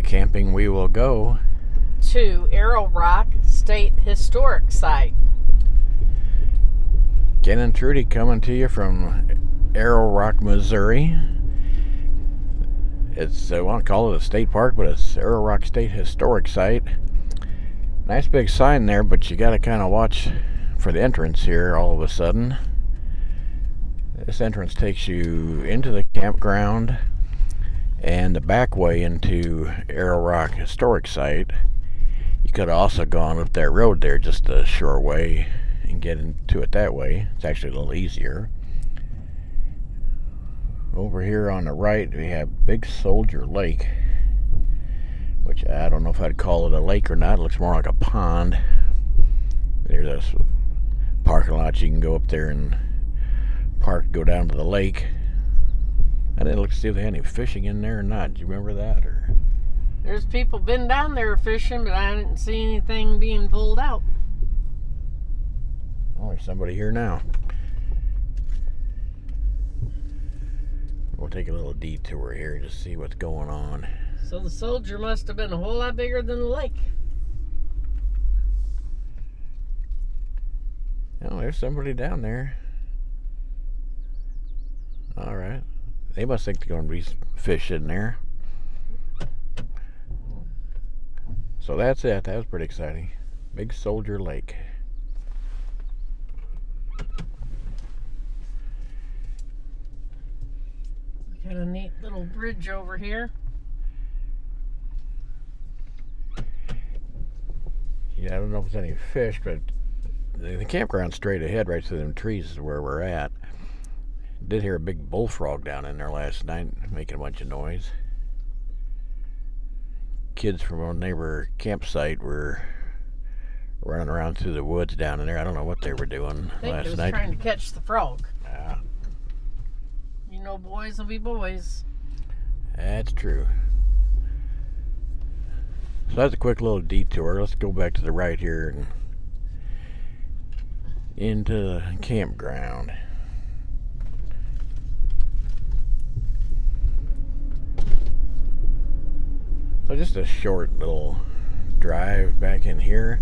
camping we will go to Arrow Rock State Historic Site. Ken and Trudy coming to you from Arrow Rock, Missouri. I want to call it a state park, but it's Arrow Rock State Historic Site. Nice big sign there, but you got to kind of watch for the entrance here all of a sudden. This entrance takes you into the campground and the back way into Arrow Rock Historic Site. You could have also gone up that road there just a short way and get into it that way. It's actually a little easier. Over here on the right we have Big Soldier Lake, which I don't know if I'd call it a lake or not. It looks more like a pond. There's a parking lot. You can go up there and park, go down to the lake. I didn't look to see if they had any fishing in there or not. Do you remember that? Or there's people been down there fishing, but I didn't see anything being pulled out. Oh, there's somebody here now. We'll take a little detour here to see what's going on. So the soldier must have been a whole lot bigger than the lake. Oh, there's somebody down there. All right. They must think they're going to be fish in there. So that's it. That was pretty exciting. Big Soldier Lake. Got a neat little bridge over here. Yeah, I don't know if there's any fish, but the campground's straight ahead right through them trees is where we're at. Did hear a big bullfrog down in there last night making a bunch of noise. Kids from our neighbor campsite were running around through the woods down in there. I don't know what they were doing last night. I think they was trying to catch the frog. Yeah. You know, boys will be boys. That's true. So that's a quick little detour. Let's go back to the right here and into the campground. So just a short little drive back in here.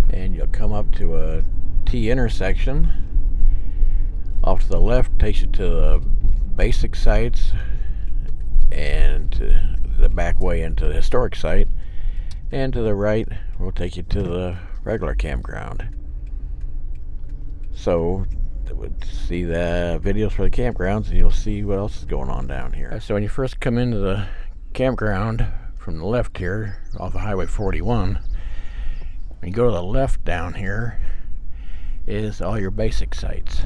And you'll come up to a T intersection. Off to the left takes you to the basic sites and to the back way into the historic site. And to the right will take you to the regular campground. So see the videos for the campgrounds and you'll see what else is going on down here. So when you first come into the campground from the left here off of Highway 41, when you go to the left down here is all your basic sites.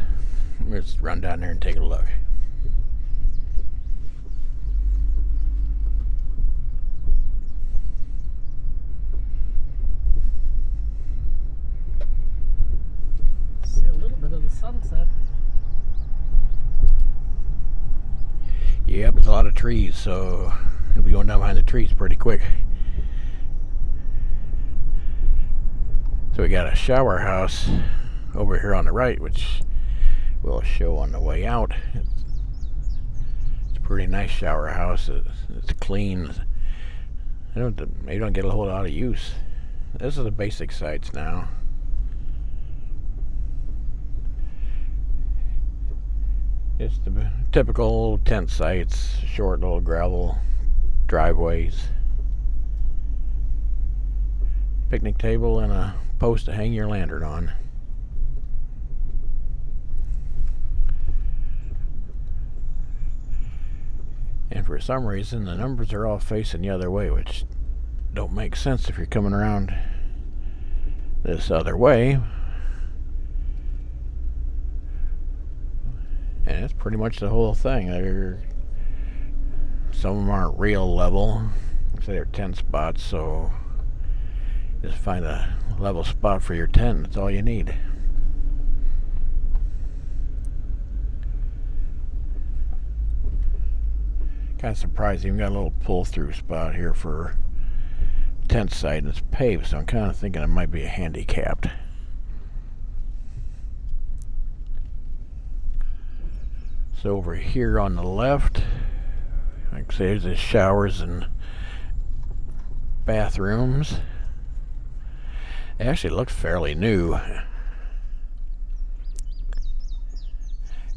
Let's run down there and take a look. See a little bit of the sunset. Yep, there's a lot of trees, so you'll be going down behind the trees pretty quick. So we got a shower house over here on the right, which we'll show on the way out. It's a pretty nice shower house. It's clean. Maybe don't get a whole lot of use. This is the basic sites now. It's the typical tent sites, short little gravel driveways. Picnic table and a post to hang your lantern on. And for some reason the numbers are all facing the other way, which don't make sense if you're coming around this other way. And it's pretty much the whole thing. Some of them aren't real level. So they're 10 spots, so just find a level spot for your tent. That's all you need. Kind of surprised. Even got a little pull-through spot here for tent site, and it's paved, so I'm kind of thinking it might be handicapped. So over here on the left, like I say, there's the showers and bathrooms. It actually looks fairly new.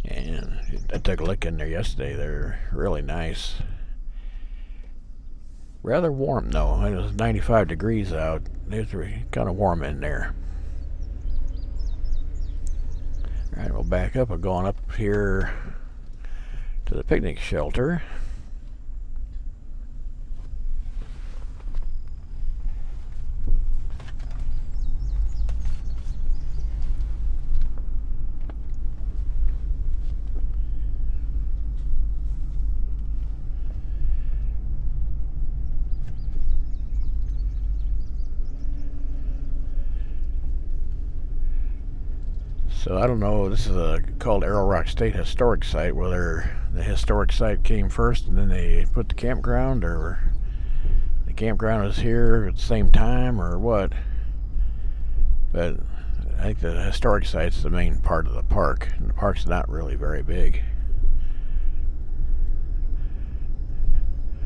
And I took a look in there yesterday. They're really nice. Rather warm though. It was 95 degrees out. It's kind of warm in there. Alright, we'll back up. We're going up here to the picnic shelter. So I don't know, this is called Arrow Rock State Historic Site, whether the historic site came first and then they put the campground, or the campground is here at the same time, or what. But I think the historic site's the main part of the park, and the park's not really very big.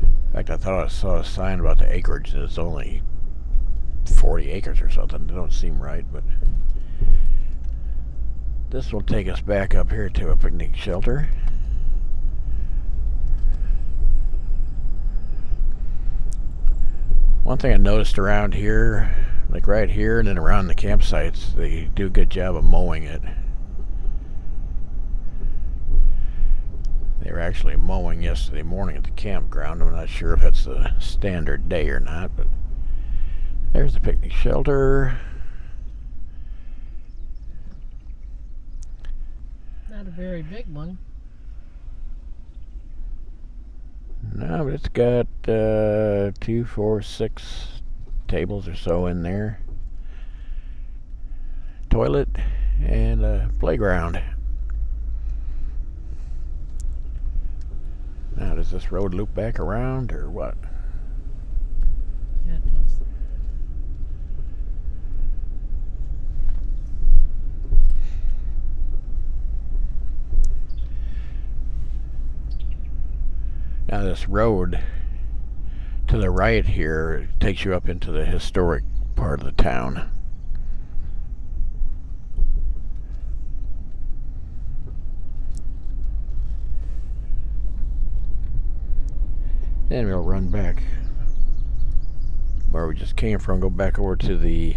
In fact, I thought I saw a sign about the acreage, and it's only 40 acres or something. It don't seem right, but this will take us back up here to a picnic shelter. One thing I noticed around here, like right here and then around the campsites, they do a good job of mowing it. They were actually mowing yesterday morning at the campground. I'm not sure if that's a standard day or not, but there's the picnic shelter. Not a very big one. No, but it's got 2, 4, 6 tables or so in there. Toilet and a playground. Now, does this road loop back around or what? Yeah, it does. Now this road to the right here takes you up into the historic part of the town. Then we'll run back where we just came from, go back over to the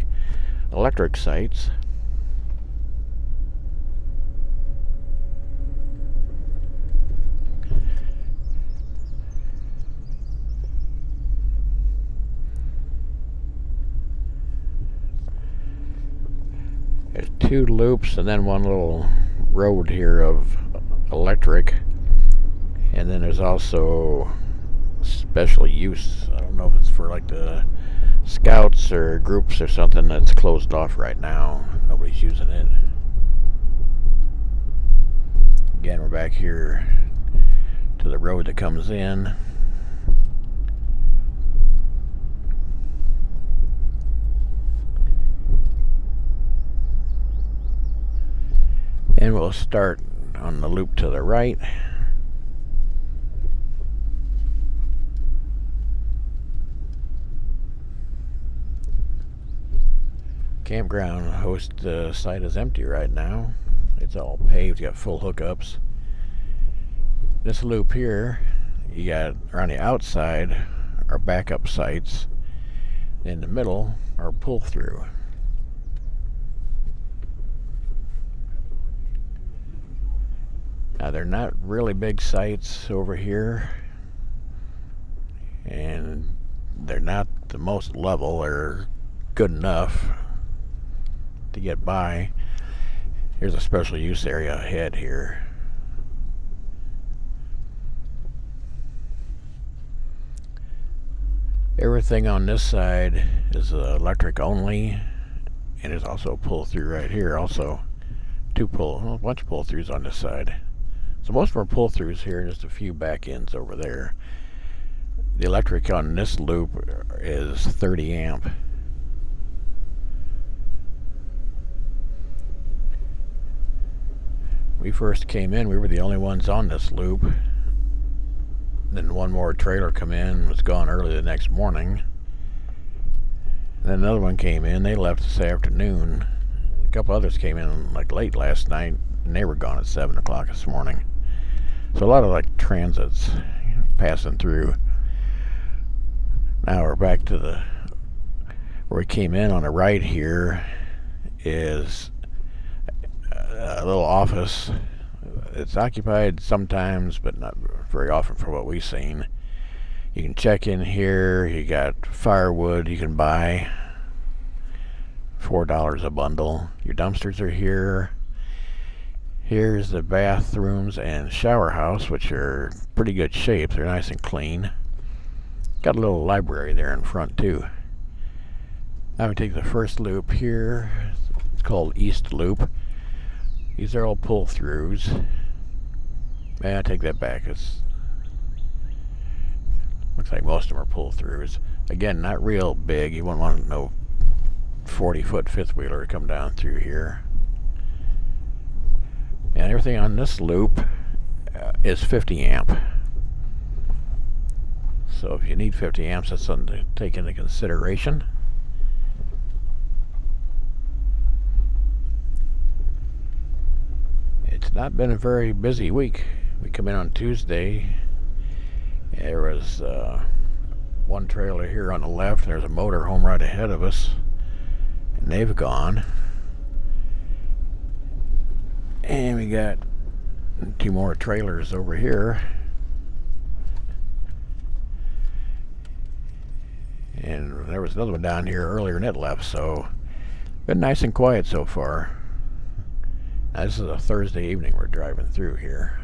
electric sites. There's 2 loops and then one little road here of electric, and then there's also special use. I don't know if it's for like the scouts or groups or something that's closed off right now. Nobody's using it. Again, we're back here to the road that comes in. And we'll start on the loop to the right. Campground host site is empty right now. It's all paved, you got full hookups. This loop here, you got around the outside are backup sites. In the middle are pull through. Now they're not really big sites over here, and they're not the most level or good enough to get by. Here's a special use area ahead here. Everything on this side is electric only, and there's also a pull through right here. Also, a bunch of pull throughs on this side. So most of our pull throughs here, just a few back ends over there. The electric on this loop is 30 amp. we first came in, we were the only ones on this loop. Then one more trailer come in, was gone early the next morning. And then another one came in, they left this afternoon. A couple others came in like late last night, and they were gone at 7 o'clock this morning. So a lot of like transits passing through. Now we're back to where we came in. On the right here is a little office. It's occupied sometimes, but not very often for what we've seen. You can check in here. You got firewood you can buy, $4 a bundle. Your dumpsters are here. Here's the bathrooms and shower house, which are pretty good shape. They're nice and clean. Got a little library there in front too. Now we take the first loop here. It's called East Loop. These are all pull-throughs. I take that back. Looks like most of them are pull-throughs. Again, not real big. You wouldn't want no 40-foot fifth wheeler to come down through here. And everything on this loop is 50 amp. So if you need 50 amps, that's something to take into consideration. It's not been a very busy week. We come in on Tuesday. There was one trailer here on the left. There's a motor home right ahead of us, and they've gone. And we got 2 more trailers over here. And there was another one down here earlier and it left, so been nice and quiet so far. Now, this is a Thursday evening we're driving through here.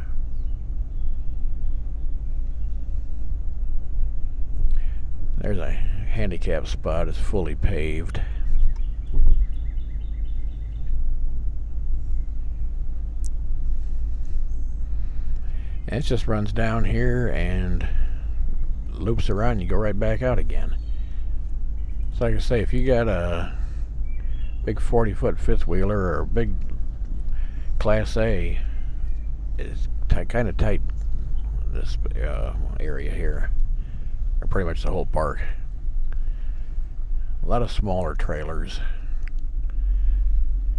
There's a handicap spot. It's fully paved. And it just runs down here and loops around and you go right back out again. So like I say, if you got a big 40-foot fifth wheeler or a big Class A, it's kind of tight, this area here, or pretty much the whole park. A lot of smaller trailers,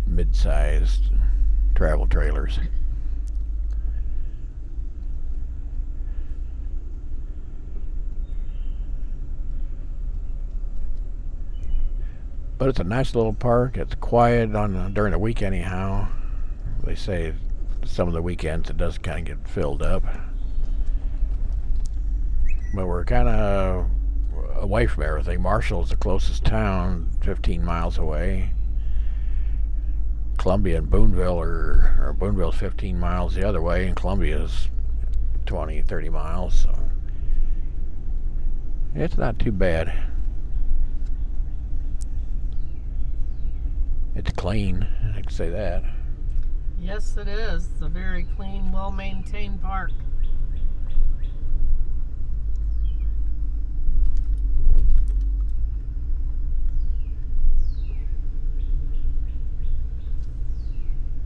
mid-sized travel trailers. But it's a nice little park. It's quiet during the week anyhow. They say some of the weekends it does kind of get filled up. But we're kind of away from everything. Marshall's the closest town, 15 miles away. Columbia and Boonville or Boonville's 15 miles the other way, and Columbia's 20, 30 miles. So it's not too bad. It's clean, I can say that. Yes, it is. It's a very clean, well-maintained park.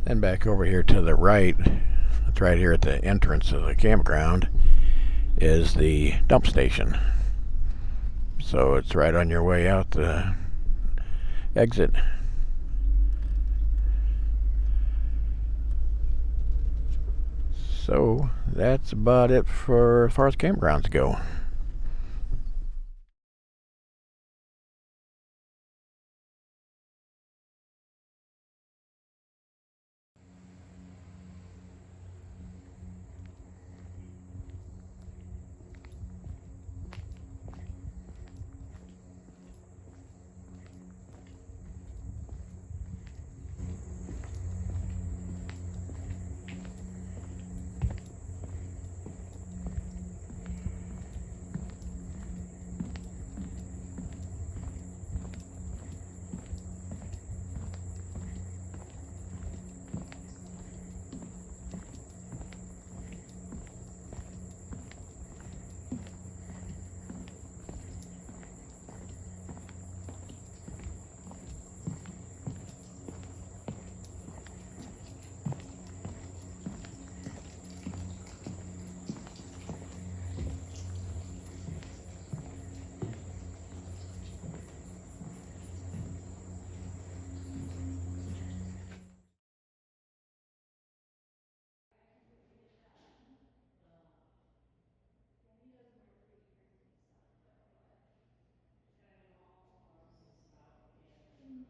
Then back over here to the right, it's right here at the entrance of the campground, is the dump station. So it's right on your way out the exit. So that's about it for as far as campgrounds go.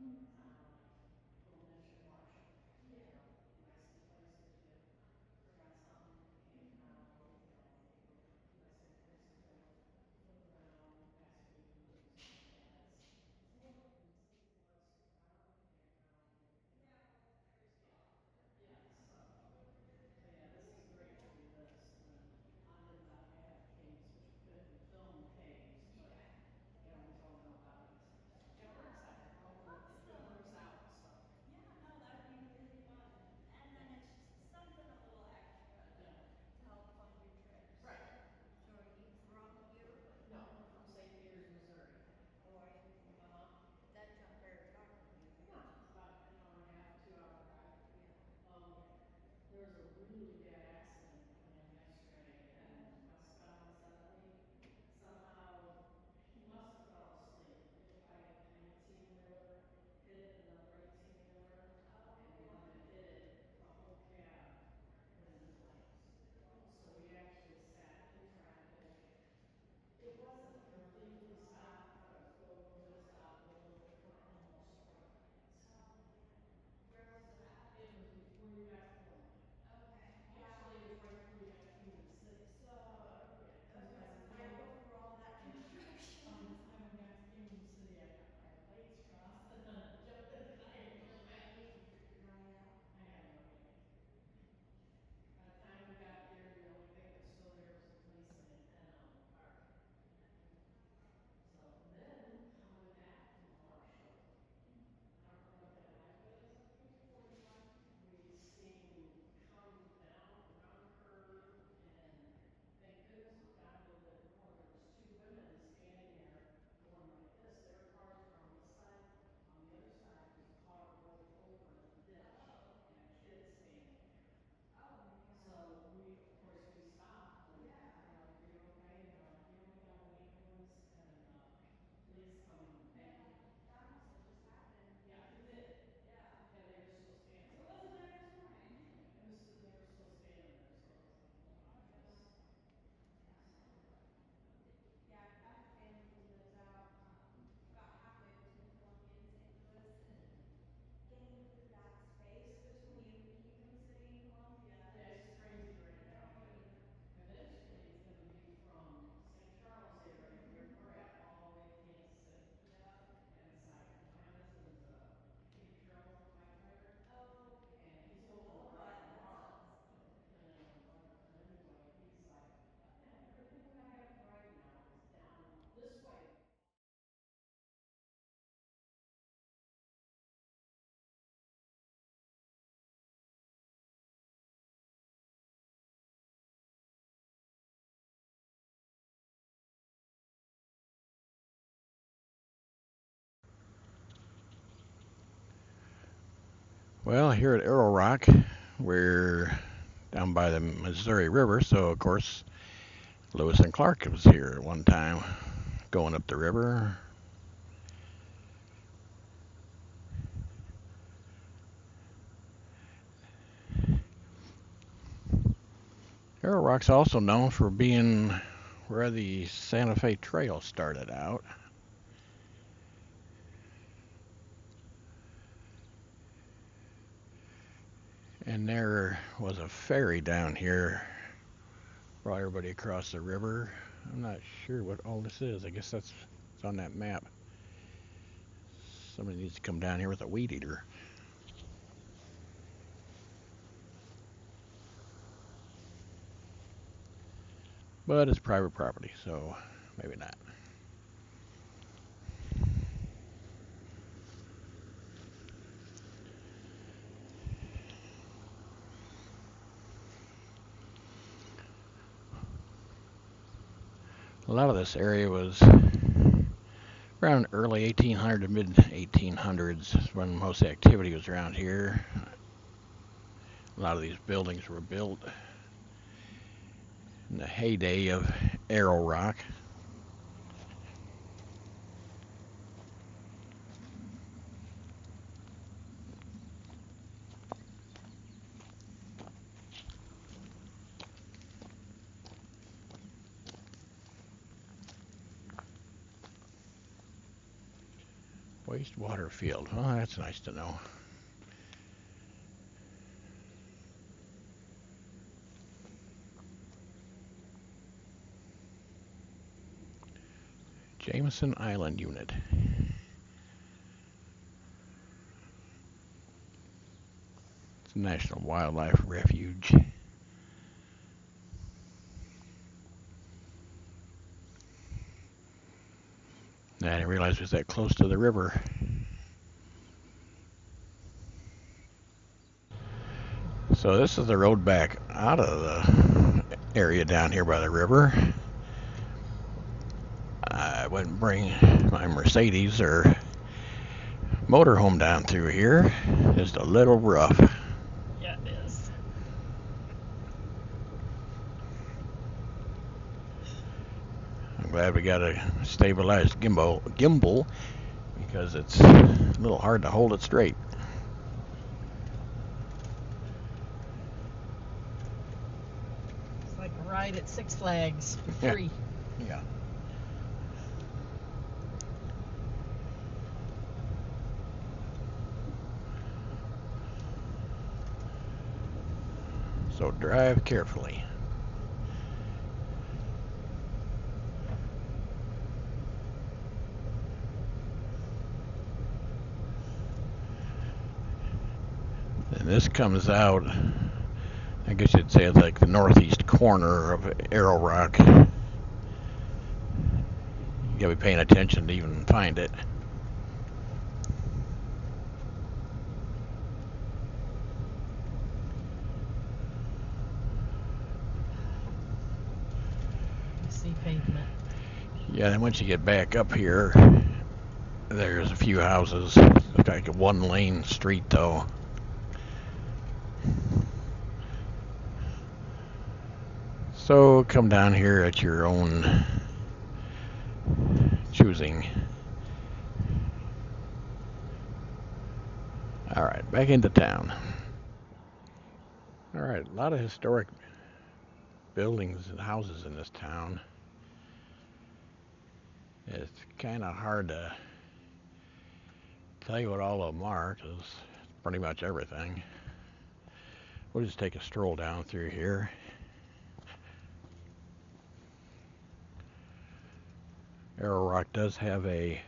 Little mission workshop. Yeah. Nice place if you forgot something, campground, nice little place to look around, ask any questions like that. It's more inclusive for us because I run a campground and Yeah, well, every so often. yeah, so yeah, this is great to do this. And then I did the App Caves, which we couldn't film caves, but we told them about it. So yeah, we're excited. Hopefully it Awesome. works out. So Yeah, no, that would be really fun. And then it's just something a little extra yeah, to help fund your trips. right. So are you from here? Or? No, I'm from St. Peter's, Missouri. Oh, I see. Uh-huh. That's not very far from you, right? No, it's about an hour and a half, 2 hour drive. Yeah. There was a really bad accident yesterday, and Oh. my son-in-law somehow he must have fell asleep. It looked like an 18-wheeler hit another 18-wheeler, Oh, and when boy. it hit, the whole cab went into flames. So we actually sat in traffic. It wasn't completely stopped, but a good stop, a little bit for almost 40 minutes. Oh, man. Where was it at? It was before you got pulling. Okay. Yeah. Actually, it was right before you got to Kingdom City. So, yeah, I was because gonna say right before all that by construction. the time we got to Kingdom City, I got my legs crossed and then jumped in the car and drove back east. Oh, yeah. I had a wreck. By the time we got there, the only thing that was still there was a police and car. So then coming back from a horse show, I don't know what that highway is up here. 41. We seen come down around a curve, and thank goodness we got a little bit more. There was two women standing there going like this. Their cars were on this side. On the other side was a car rolled over in the ditch Oh. and a kid standing there. Oh, man. So of course, we stopped. Like, Yeah. we're like, "Are you okay?" And they're like, "Yeah, we got an ambulance and police coming. Thank Yeah. you." That must have just happened. Yeah, it did. Yeah. Yeah, they were still standing. It wasn't there this morning. They were still standing there, so it was like, oh my goodness. Yeah, So, no. Yeah, I have family who lives out about halfway between Columbia and St. Louis, and getting through that space between Kingdom City and Columbia yeah, is it's crazy right no now, but brainer. eventually it's going to be from St. Charles area where we're at all the way to Kansas City. Yep. And it's like, my husband's a Cape Trail bike rider, Okay. and he's supposed to Cool. drive That tomorrow. sounds fun. But anyway, he's like, man, everything I have right now is down this way. Well, here at Arrow Rock, we're down by the Missouri River, so of course Lewis and Clark was here at one time, going up the river. Arrow Rock's also known for being where the Santa Fe Trail started out. And there was a ferry down here, brought everybody across the river. I'm not sure what all this is. I guess it's on that map. Somebody needs to come down here with a weed eater. But it's private property, so maybe not. A lot of this area was around early 1800 to mid 1800s when most of the activity was around here. A lot of these buildings were built in the heyday of Arrow Rock. Wastewater field. Well, that's nice to know. Jameson Island Unit. It's a National Wildlife Refuge. I didn't realize it was that close to the river. So this is the road back out of the area down here by the river. I wouldn't bring my Mercedes or motorhome down through here. Just a little rough. Yeah, it is. I'm glad we got a stabilized gimbal because it's a little hard to hold it straight. It's like a ride at Six Flags for Yeah. free. Yeah. So drive carefully. And this comes out, I guess you'd say it's like the northeast corner of Arrow Rock. You gotta be paying attention to even find it. You see pavement. Yeah, then once you get back up here, there's a few houses. It's like a one-lane street though. So come down here at your own choosing. Alright, back into town. Alright, a lot of historic buildings and houses in this town. It's kind of hard to tell you what all of them are because it's pretty much everything. We'll just take a stroll down through here. Arrow Rock does have a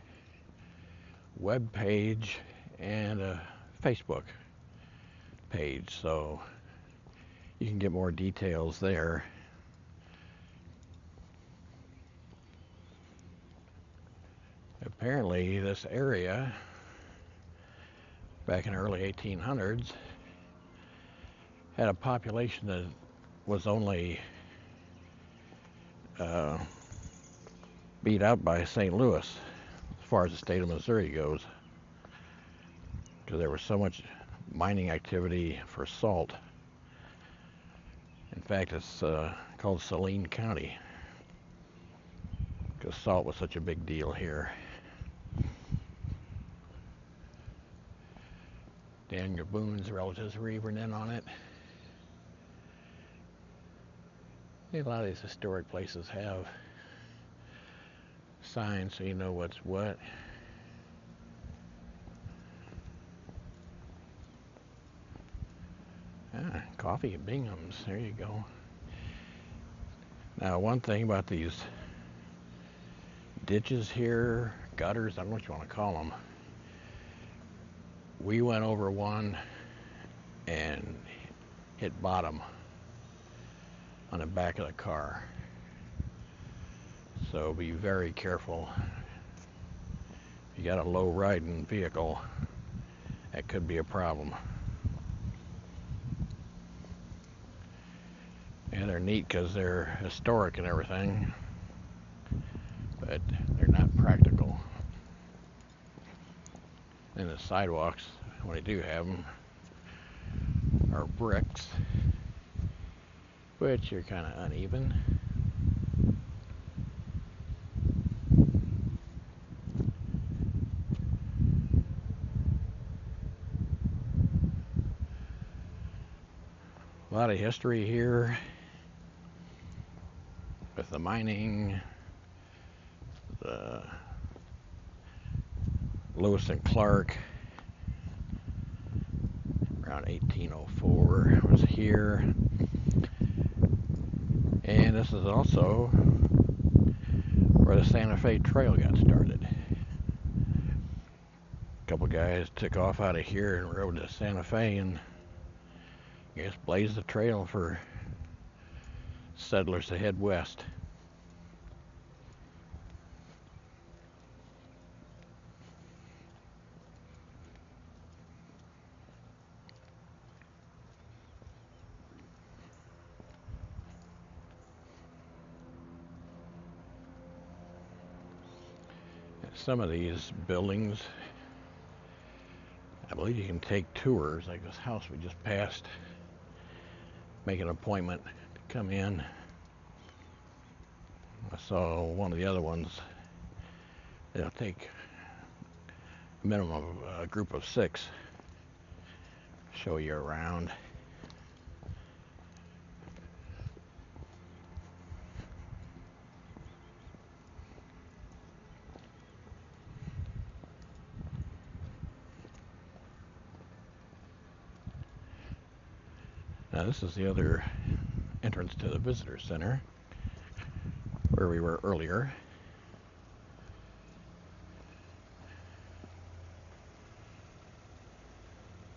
web page and a Facebook page, so you can get more details there. Apparently this area back in the early 1800s had a population that was only beat out by St. Louis as far as the state of Missouri goes, because there was so much mining activity for salt. In fact, it's called Saline County because salt was such a big deal here. Daniel Boone's relatives were even in on it. A lot of these historic places have signs so you know what's what. Coffee at Bingham's. There you go. Now, one thing about these ditches here, gutters, I don't know what you want to call them. We went over one and hit bottom on the back of the car. So be very careful. If you got a low riding vehicle, that could be a problem. And they're neat because they're historic and everything, but they're not practical. And the sidewalks, when they do have them, are bricks, which are kind of uneven. A lot of history here with the mining, the Lewis and Clark around 1804 was here. And this is also where the Santa Fe Trail got started. A couple guys took off out of here and rode to Santa Fe and I guess blazed the trail for settlers to head west. Some of these buildings, I believe you can take tours, like this house we just passed. Make an appointment to come in. I saw one of the other ones. They'll take a minimum of a group of 6. Show you around. Now this is the other entrance to the visitor center where we were earlier.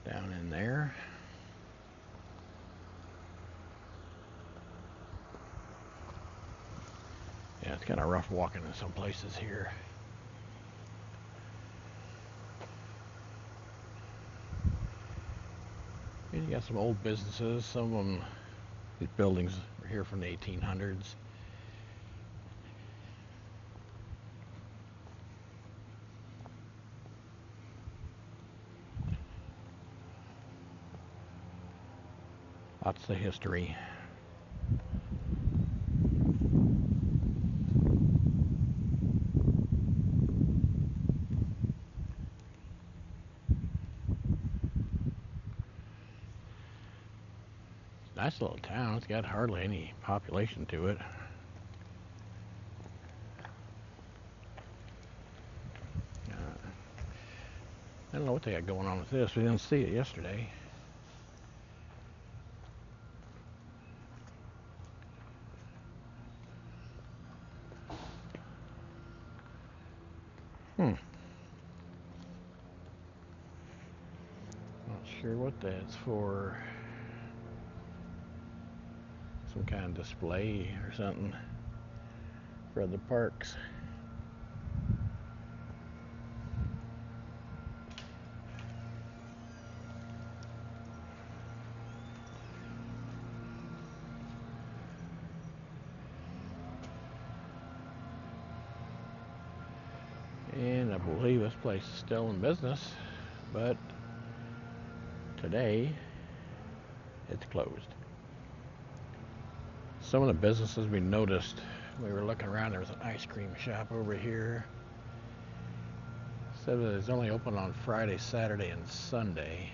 Down in there. Yeah, it's kind of rough walking in some places here. And you got some old businesses. Some of them, these buildings were here from the 1800s. Lots of history. Nice little town. It's got hardly any population to it. I don't know what they got going on with this. We didn't see it yesterday. Not sure what that's for. Some kind of display or something for the parks. And I believe this place is still in business, but today it's closed. Some of the businesses we noticed, we were looking around, there was an ice cream shop over here. Said that it's only open on Friday, Saturday, and Sunday.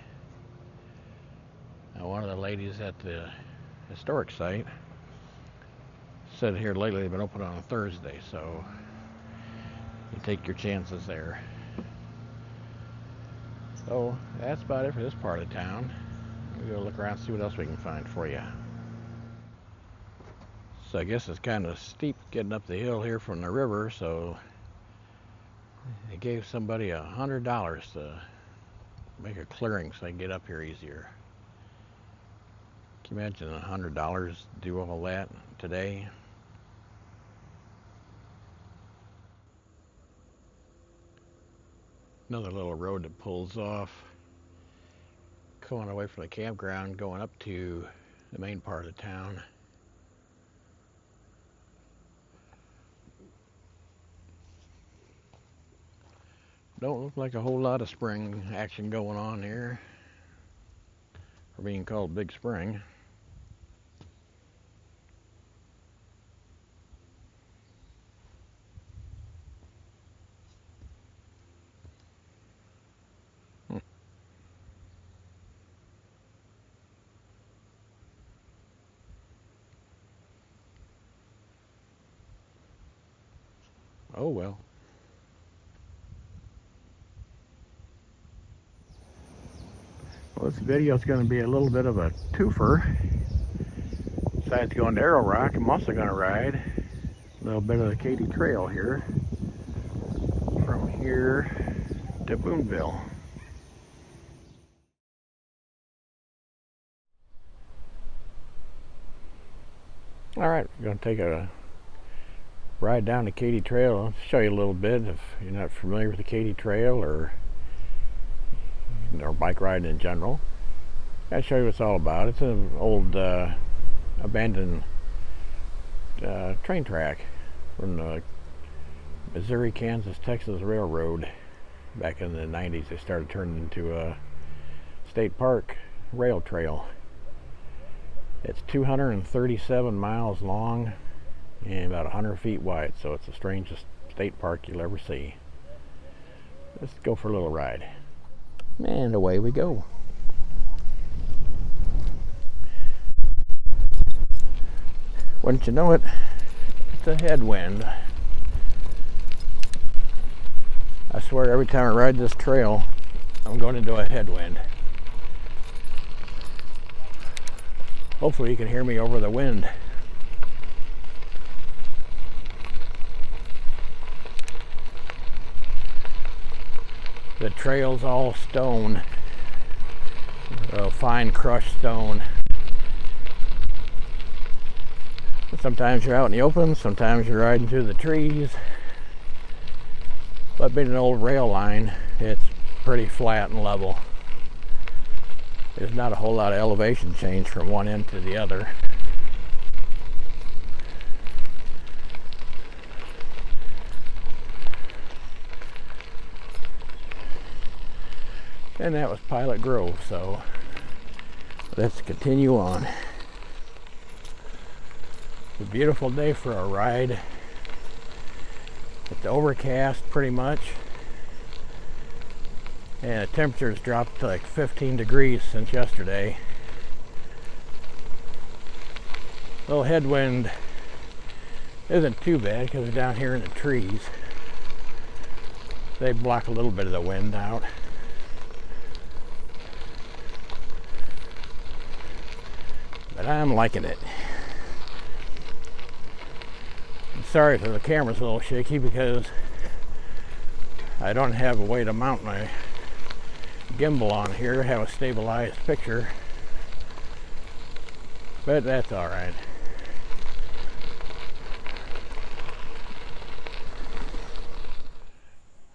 Now, one of the ladies at the historic site said here lately they've been open on a Thursday, so you take your chances there. So that's about it for this part of town. We'll go look around and see what else we can find for you. So I guess it's kind of steep getting up the hill here from the river, so they gave somebody $100 to make a clearing so they can get up here easier. Can you imagine $100 do all that today? Another little road that pulls off, going away from the campground, going up to the main part of town. Don't look like a whole lot of spring action going on here, for being called Big Spring. Oh well. Well, this video is going to be a little bit of a twofer. Besides going to Arrow Rock, I'm also going to ride a little bit of the Katy Trail here, from here to Boonville. Alright, we're going to take a ride down the Katy Trail. I'll show you a little bit if you're not familiar with the Katy Trail or bike riding in general. I'll show you what it's all about. It's an old abandoned train track from the Missouri, Kansas, Texas Railroad. Back in the 90s, they started turning into a state park rail trail. It's 237 miles long and about 100 feet wide, so it's the strangest state park you'll ever see. Let's go for a little ride. And away we go. Wouldn't you know it, it's a headwind. I swear every time I ride this trail, I'm going into a headwind. Hopefully you can hear me over the wind. The trail's all stone, fine crushed stone. Sometimes you're out in the open, sometimes you're riding through the trees. But being an old rail line, it's pretty flat and level. There's not a whole lot of elevation change from one end to the other. And that was Pilot Grove, so let's continue on. It's a beautiful day for a ride. It's overcast pretty much. And the temperature's dropped to like 15 degrees since yesterday. A little headwind isn't too bad because we're down here in the trees. They block a little bit of the wind out. But I'm liking it. I'm sorry if the camera's a little shaky because I don't have a way to mount my gimbal on here to have a stabilized picture. But that's alright.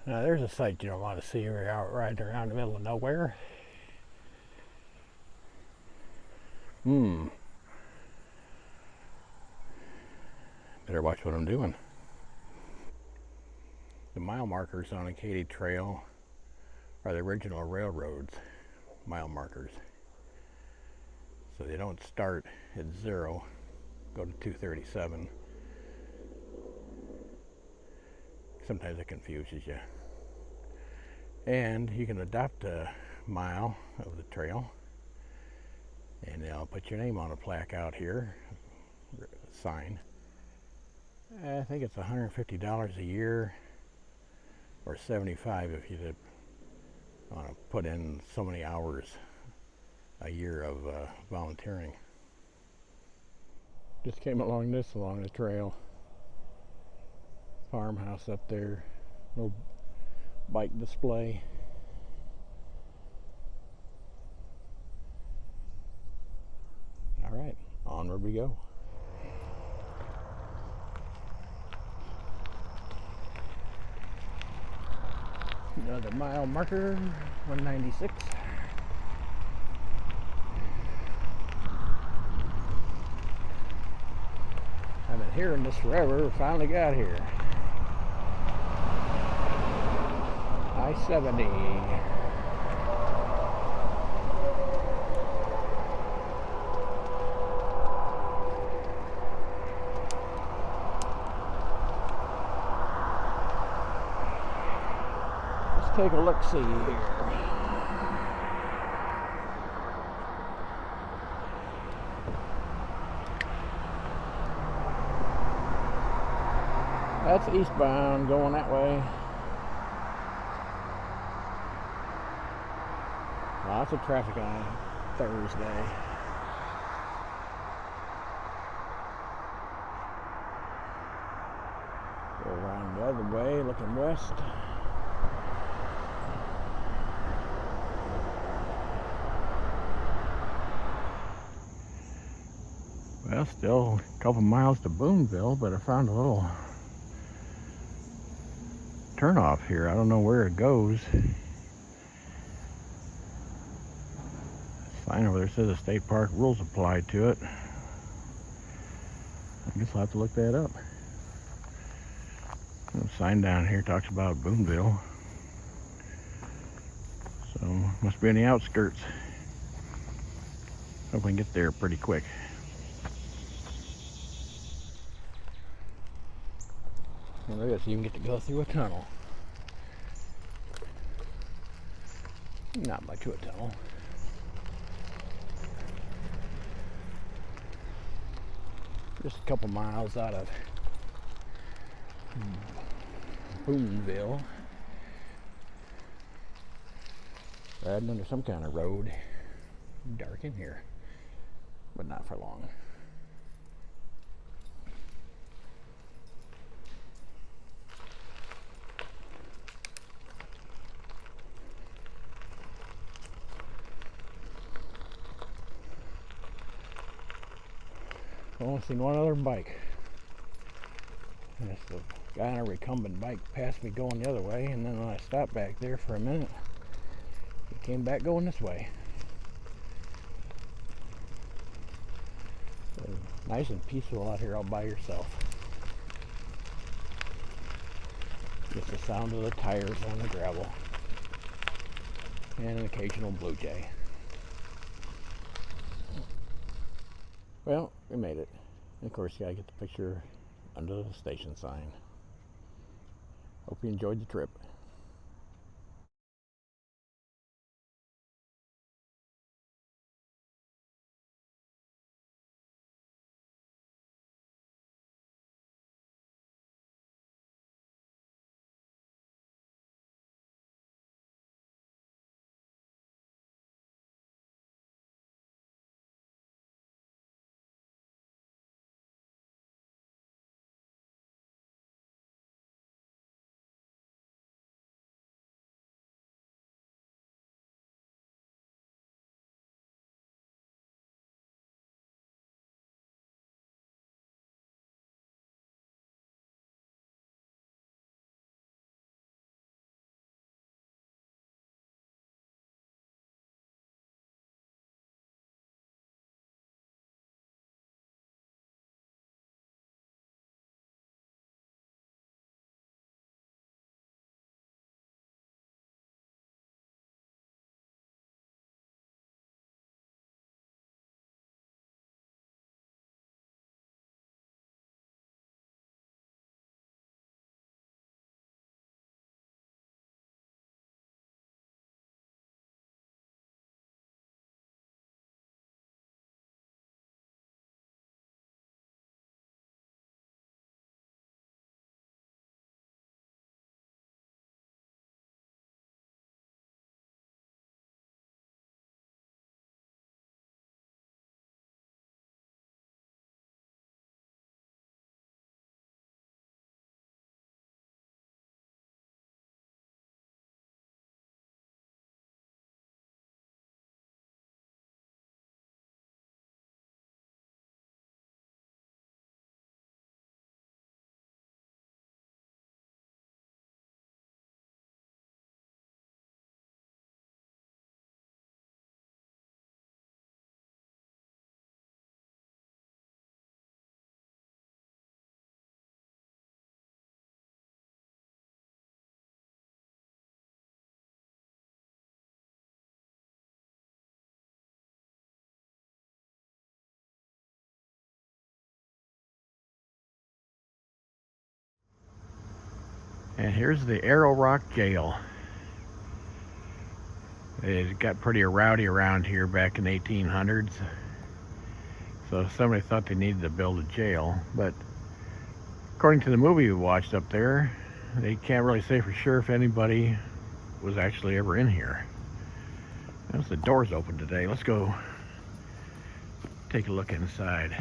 Now there's a sight you don't want to see when you're out riding around the middle of nowhere. Better watch what I'm doing. The mile markers on the Katy Trail are the original railroad's mile markers. So they don't start at 0, go to 237. Sometimes it confuses you. And you can adopt a mile of the trail. And they'll put your name on a plaque out here, sign. I think it's $150 a year, or $75 if you did want to put in so many hours a year of volunteering. Just came along the trail. Farmhouse up there, no bike display. All right, onward we go. Another mile marker, 196. I've been hearing this forever, finally got here. I-70. Take a look-see here. That's eastbound, going that way. Lots of traffic on Thursday. Go around the other way, looking west. Well, still a couple miles to Boonville, but I found a little turnoff here. I don't know where it goes. Sign over there says the state park rules apply to it. I guess I'll have to look that up. The sign down here talks about Boonville. So, must be in the outskirts. Hope we can get there pretty quick. And look at this, you even get to go through a tunnel. Not much of a tunnel. Just a couple miles out of Boonville. Riding under some kind of road. Dark in here, but not for long. Only seen one other bike. And it's the guy on a recumbent bike passed me going the other way, and then when I stopped back there for a minute, he came back going this way. So nice and peaceful out here all by yourself. Just the sound of the tires on the gravel. And an occasional blue jay. Well, we made it. And of course, you gotta get the picture under the station sign. Hope you enjoyed the trip. And here's the Arrow Rock Jail. It got pretty rowdy around here back in the 1800s. So somebody thought they needed to build a jail. But according to the movie we watched up there, they can't really say for sure if anybody was actually ever in here. As the door's open today, let's go take a look inside.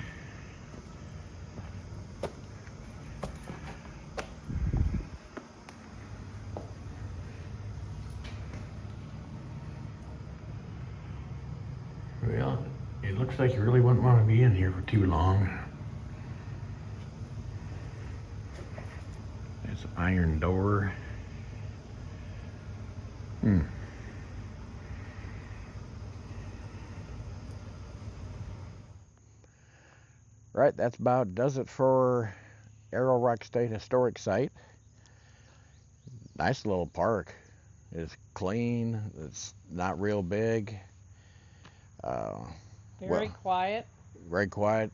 Well, it looks like you really wouldn't want to be in here for too long. It's an iron door. Right, that's about does it for Arrow Rock State Historic Site. Nice little park. It's clean. It's not real big. Uh, Very quiet. Very quiet.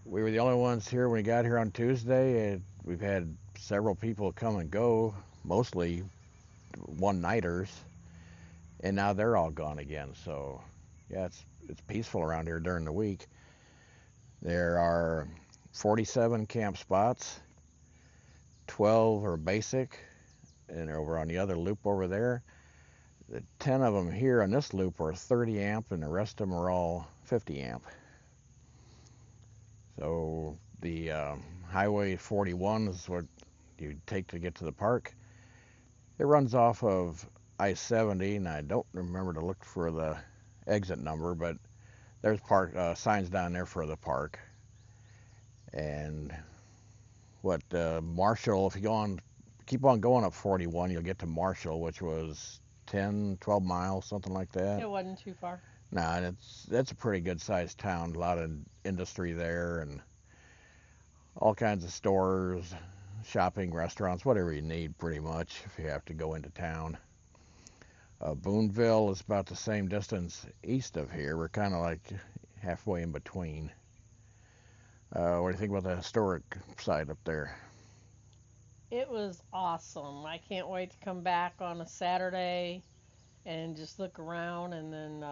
We were the only ones here when we got here on Tuesday. We've had several people come and go, mostly one-nighters, and now they're all gone again. So, yeah, it's peaceful around here during the week. There are 47 camp spots. 12 are basic, and they're over on the other loop over there. The 10 of them here on this loop are 30 amp, and the rest of them are all 50 amp. So the Highway 41 is what you take to get to the park. It runs off of I-70, and I don't remember to look for the exit number, but there's park signs down there for the park. And Marshall, if you keep on going up 41, you'll get to Marshall, which was 10, 12 miles, something like that. It wasn't too far. Nah, that's a pretty good sized town. A lot of industry there and all kinds of stores, shopping, restaurants, whatever you need pretty much if you have to go into town. Boonville is about the same distance east of here. We're kind of like halfway in between. What do you think about the historic site up there? It was awesome. I can't wait to come back on a Saturday and just look around and then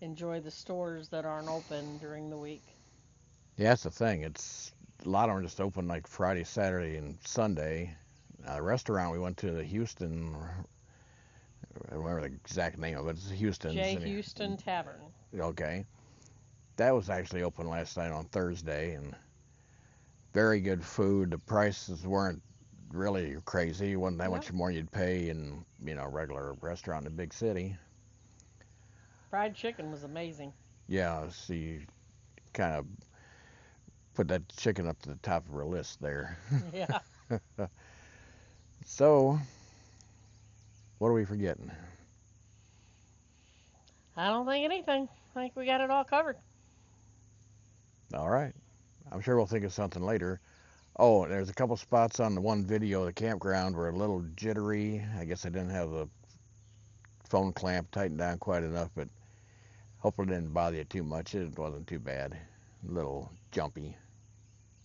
enjoy the stores that aren't open during the week. Yeah, that's the thing. It's a lot of them are just open like Friday, Saturday, and Sunday. The restaurant we went to, the Houston, I don't remember the exact name of it. It's Houston's. J. Houston Tavern. Okay. That was actually open last night on Thursday, and very good food. The prices weren't really crazy. It wasn't that much more you'd pay in, a regular restaurant in a big city. Fried chicken was amazing. Yeah, so you kind of put that chicken up to the top of our list there. Yeah. So, what are we forgetting? I don't think anything. I think we got it all covered. All right. I'm sure we'll think of something later. Oh, and there's a couple spots on the one video of the campground were a little jittery. I guess I didn't have the phone clamp tightened down quite enough, but hopefully it didn't bother you too much. It wasn't too bad. A little jumpy,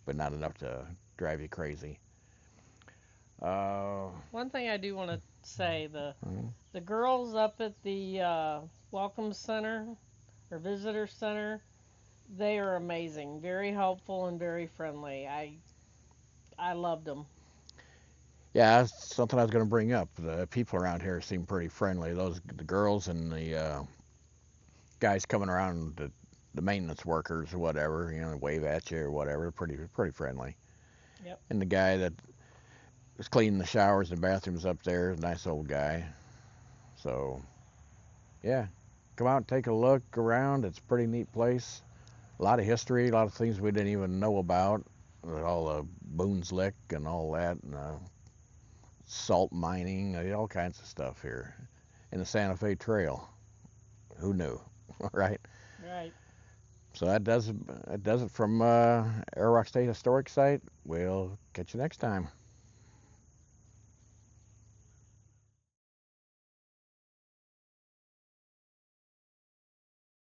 but not enough to drive you crazy. One thing I do want to say, the girls up at the Welcome Center or Visitor Center, they are amazing. Very helpful and very friendly. I loved them. Yeah, that's something I was going to bring up. The people around here seem pretty friendly. The girls and the guys coming around, the maintenance workers or whatever, wave at you or whatever, pretty friendly. Yep. And the guy that was cleaning the showers and bathrooms up there, nice old guy. So, yeah, come out and take a look around. It's a pretty neat place. A lot of history, a lot of things we didn't even know about. All the Boone's Lick and all that, and salt mining, all kinds of stuff here. And the Santa Fe Trail. Who knew, right? Right. So that does it from Arrow Rock State Historic Site. We'll catch you next time.